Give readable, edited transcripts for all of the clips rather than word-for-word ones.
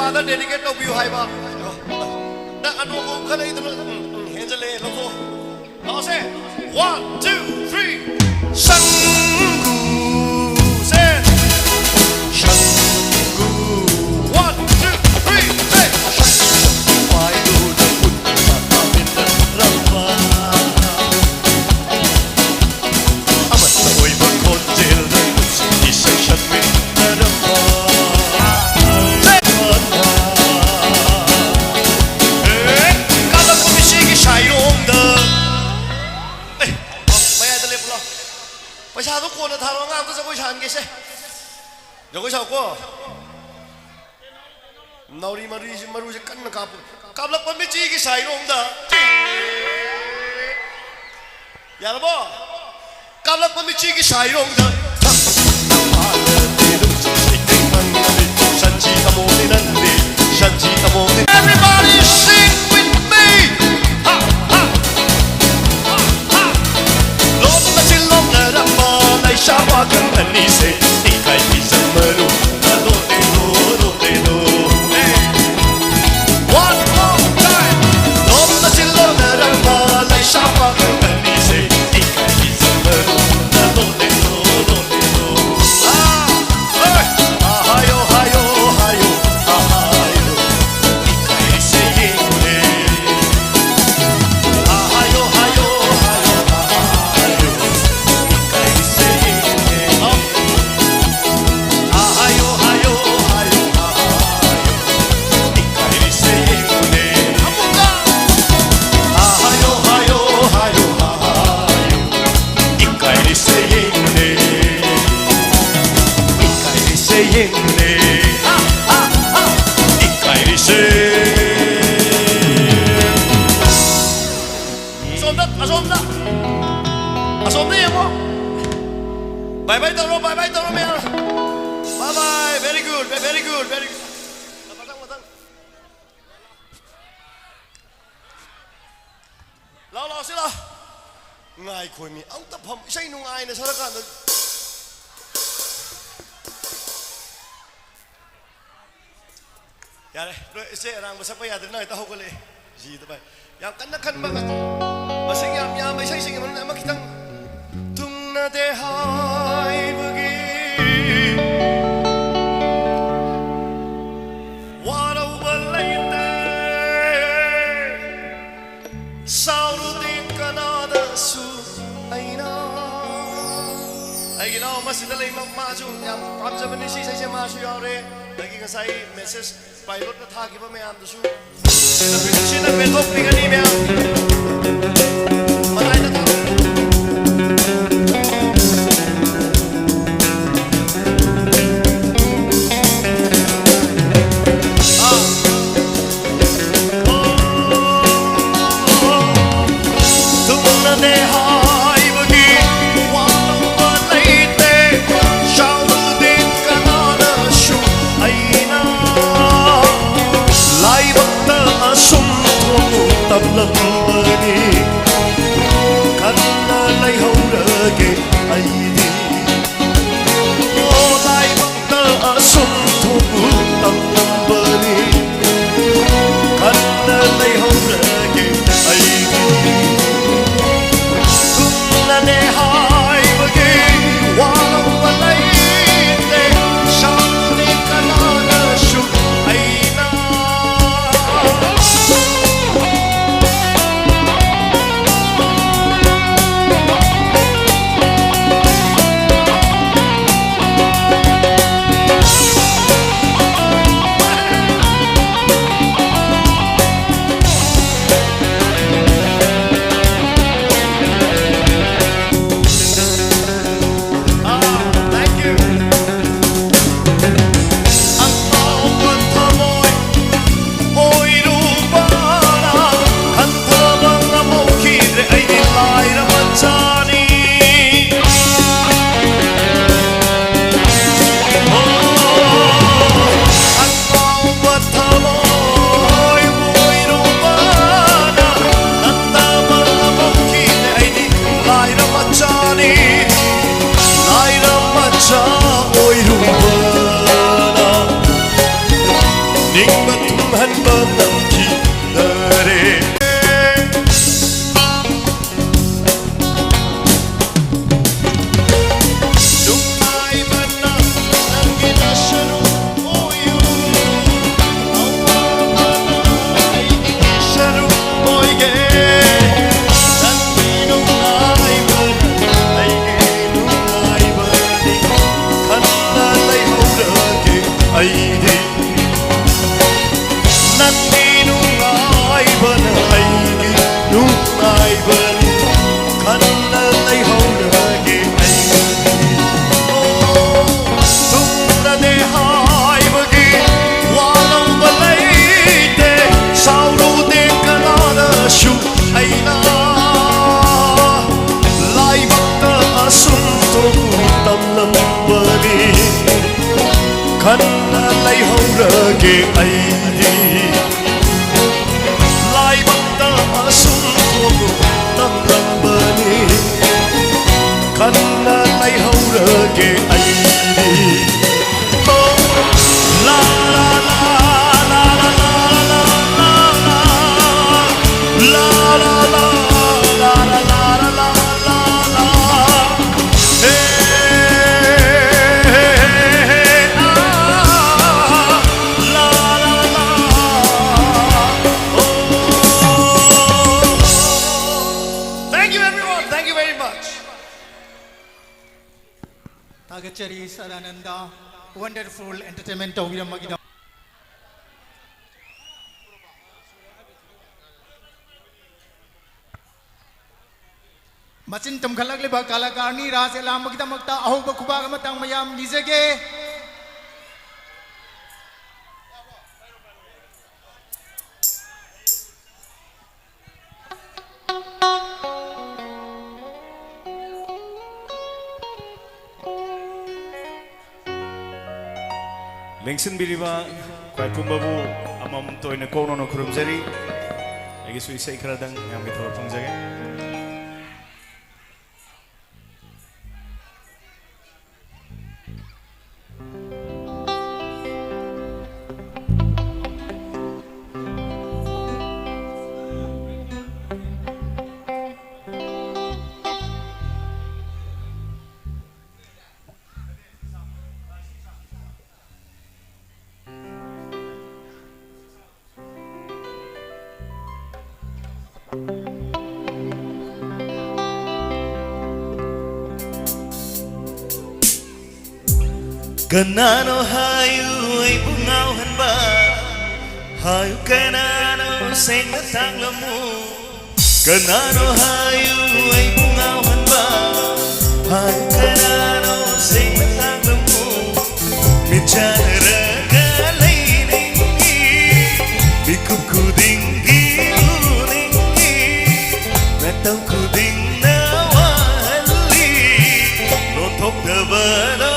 Father dedicate to you hai ba na anu ko khalai tu henjale loko now say 1 2 3 Shangu say Shangu 1 2 3 say why do the put in the ramba amat oi ba kon jel the is shut me the rambaประชาทุกคนทางงานก็จะกุยชันกี่เช่เดี๋ยวกุยชาวก็นารีมารู้จะกันนะครับกับลักมันไม่จีกี่ใส่ลงเด้ออย่าละบ่กับลักมันไม่จีกี่ใส่ลงเด้อฉันจีตะโมนี่นั่นดิฉันจีตะโมนี่ Everybody sing with me ฮ่าฮ่าลมมาชิลมนะรับมาในชาวบ้านกันนี่เสตีใครที่จะมาดูโดเตโดโดเตโด One more time ลมมาชิลมนะรับมาในชาวบ้านกันนี่เสตีใครที่จะมาดูโดเตโดโดเตโดBye bye taro, bye bye taro meya. Bye bye, very good, very good, very good. Matang. Lao sila. Ngai khoi mi, ang tapham isai nungai na sarakan. Yare, ise rang masak pa yadin na ita hokole. Ji ta bai. Yang kan ba masing yam isai sing man na makitang na de hai bagi wara walaite sauru din kanada su aina ai ginaw masidalay maju yam pamjabani si sai maju yore lagi ngasai message pilot na thagi ba mayam dasu sina betok bigani mayam manay na Love bani kanna lai haurage aidi o lai bakta asum thobu tam bani kanna lai haurage aidi tunna ne hai bagi wala walai te shani kanana shu aina ai lai bata sung thua tâm rang bani kanna lai haura ge ai la la la la la la la la la la la la la la la Thank you very much. Tagachari Sadananda, wonderful entertainment of Magida. Machin Tumkalak Liba Kalakarni, Rasela Magda Makta, Ahoba Kubamatang Mayam, Nizege. Lengsen biriba kwai pumbabu amam toina kono no kurumjari agi sui sei kradang ngami thor pangjage Kanano hayu ay bungaw hanba hayu kanano sing matang lamu Kanano hayu ay bungaw hanba hayu kanano sing matang lamu Michara galayning bikup kuding giuning nataw kuding nawali notok dabano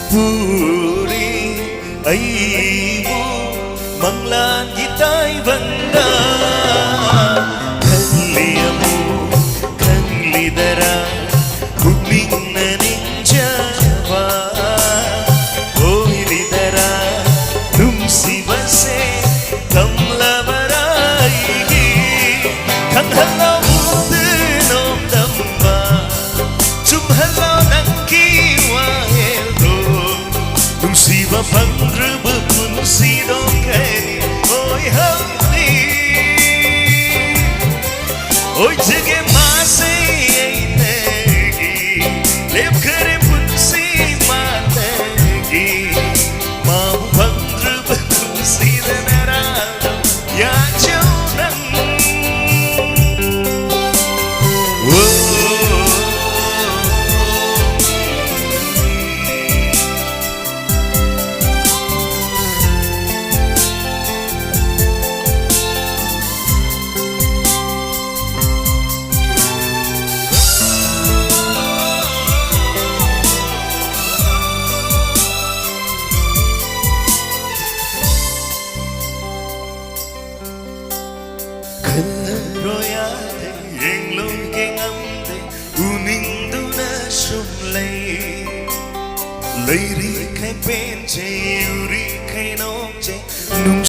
Puri aibu manglan gitai banda Kanliamu kanlidara kuning naning jawa Oi lidara numsi base kamla baraigi Kang halau nom damba Chum halau nangki Siva pandra bapun sidong kani oi hamni oi jage mase negi lep kare pun si mategi ma pandra bapun sidanara ya chonang Royate yenglong kengamde uning duna shumlay Lady kai penche yuri kai nokche nung